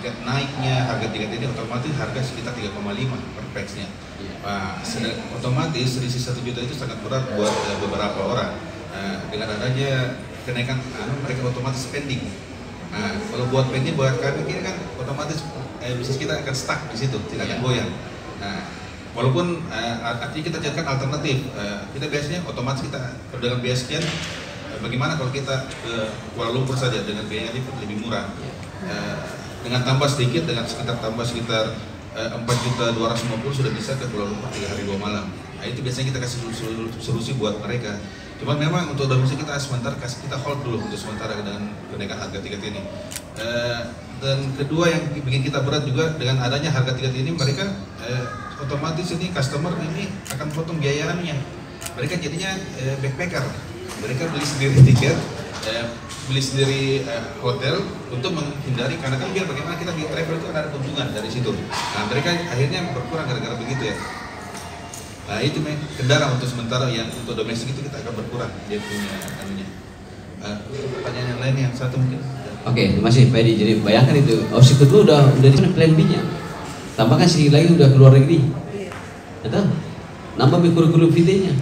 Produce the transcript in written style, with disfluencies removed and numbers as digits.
tiket naiknya, harga tiket ini otomatis harga sekitar 3,5 per pax-nya. Nah, otomatis selisih 1 juta itu sangat berat buat beberapa orang. Dengan adanya kenaikan, mereka otomatis spending. Nah, kalau buat pending buat kami ini kan otomatis bisnis kita akan stuck di situ, tidak akan goyang. Nah, walaupun artinya kita carikan alternatif, kita biasanya otomatis kita dengan biaya sekian, bagaimana kalau kita ke Kuala Lumpur saja dengan biaya lebih murah, dengan tambah sedikit, dengan tambah sekitar 4.250.000 sudah bisa ke Kuala Lumpur 3 hari 2 malam. Nah, itu biasanya kita kasih solusi buat mereka. Cuman memang untuk domestik kita sementara kita hold dulu untuk sementara dengan kenaikan harga tiket ini. Dan kedua yang bikin kita berat juga dengan adanya harga tiket ini, mereka otomatis ini customer ini akan potong biayanya. Mereka jadinya backpacker. Mereka beli sendiri tiket, beli sendiri hotel untuk menghindari, karena kan biar bagaimana kita di travel itu ada keuntungan dari situ. Nah, mereka akhirnya berkurang gara-gara begitu ya. Nah, itu kendala untuk sementara, yang untuk domestik itu kita akan berkurang dia punya anunya. Pertanyaan yang lain yang satu mungkin. Oke, masih Pak Edi. Jadi bayangkan itu opsi kedua udah di plan B-nya. Tambahkan sedikit lagi udah keluar negeri. Betul? Nambah kurikulum VT-nya.